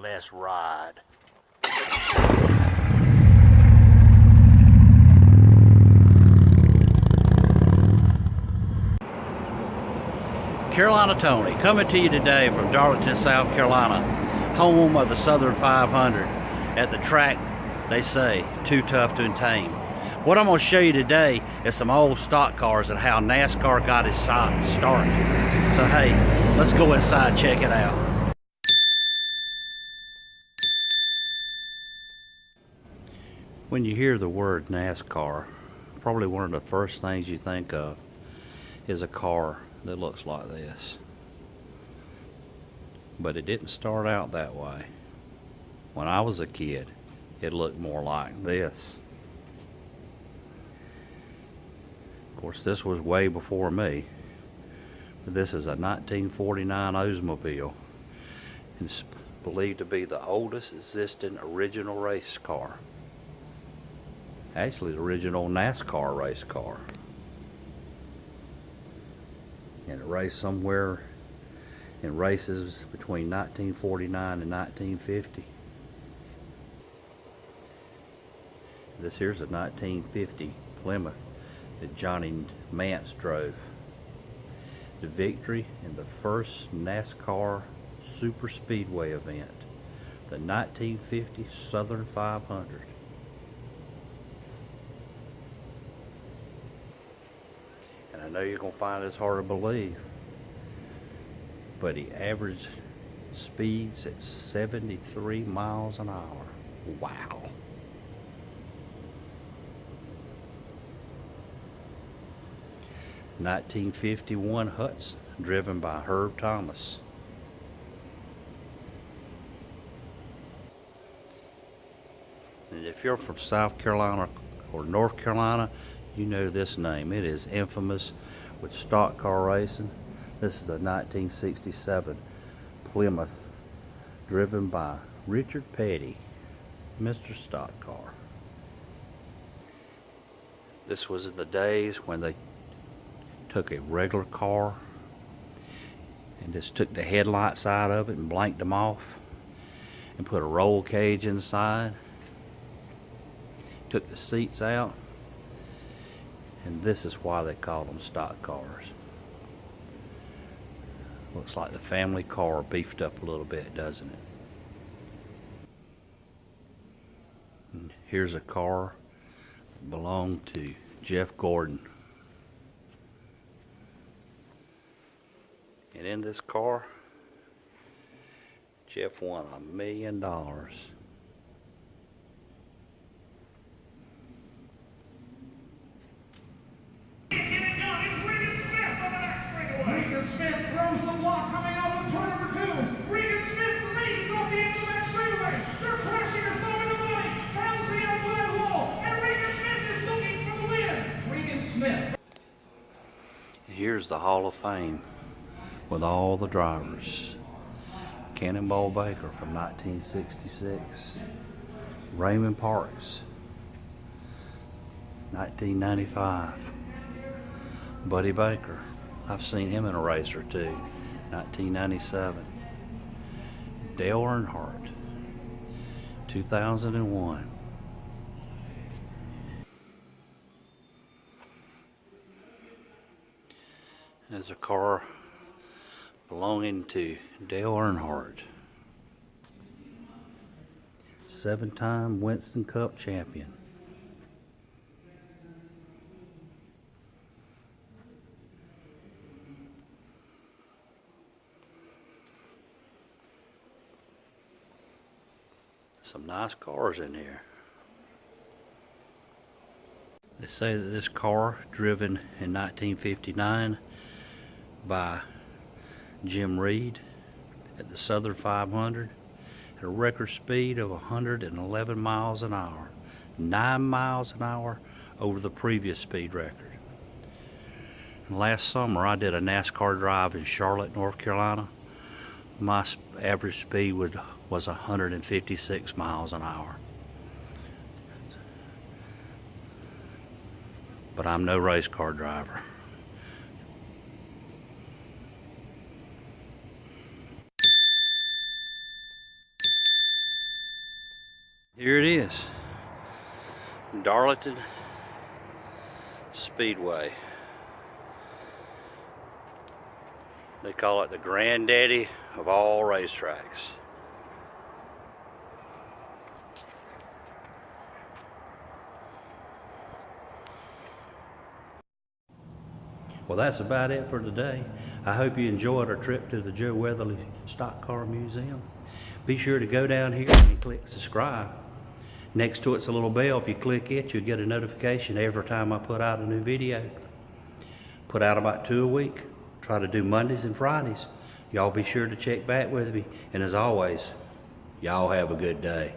Let's ride. Carolina Tony coming to you today from Darlington, South Carolina, home of the Southern 500 at the track they say too tough to tame. What I'm going to show you today is some old stock cars and how NASCAR got its start. So hey, let's go inside and check it out. When you hear the word NASCAR, probably one of the first things you think of is a car that looks like this. But it didn't start out that way. When I was a kid, it looked more like this. Of course, this was way before me. But this is a 1949 Oldsmobile. It's believed to be the oldest existing original race car. Actually, the original NASCAR race car. And it raced somewhere in races between 1949 and 1950. This here's a 1950 Plymouth that Johnny Mance drove. The victory in the first NASCAR Super Speedway event, the 1950 Southern 500. And I know you're going to find this hard to believe, but he averaged speeds at 73 miles an hour. Wow. (1951) Hudson, driven by Herb Thomas. And if you're from South Carolina or North Carolina, you know this name. It is infamous with stock car racing. This is a 1967 Plymouth driven by Richard Petty, Mr. Stock Car. This was in the days when they took a regular car and just took the headlights out of it and blanked them off and put a roll cage inside, took the seats out, and this is why they call them stock cars. Looks like the family car beefed up a little bit, doesn't it? And here's a car that belonged to Jeff Gordon. And in this car, Jeff won $1 million. Regan Smith throws the block coming out of turn number 2. Regan Smith leads off the end of the next straightaway. They're crashing and throwing the money. Rounds the outside wall. And Regan Smith is looking for the win. Regan Smith. Here's the Hall of Fame with all the drivers. Cannonball Baker from 1966. Raymond Parks, 1995. Buddy Baker, I've seen him in a race or two, 1997. Dale Earnhardt, 2001. There's a car belonging to Dale Earnhardt, 7-time Winston Cup champion. Some nice cars in here. They say that this car, driven in 1959 by Jim Reed at the Southern 500, at a record speed of 111 miles an hour, 9 miles an hour over the previous speed record. And last summer I did a NASCAR drive in Charlotte, North Carolina. My average speed was 156 miles an hour. But I'm no race car driver. Here it is, Darlington Speedway. They call it the granddaddy of all racetracks. Well, that's about it for today. I hope you enjoyed our trip to the Joe Weatherly Stock Car Museum. Be sure to go down here and click subscribe. Next to it's a little bell. If you click it, you'll get a notification every time I put out a new video. Put out about 2 a week. Try to do Mondays and Fridays. Y'all be sure to check back with me. And as always, y'all have a good day.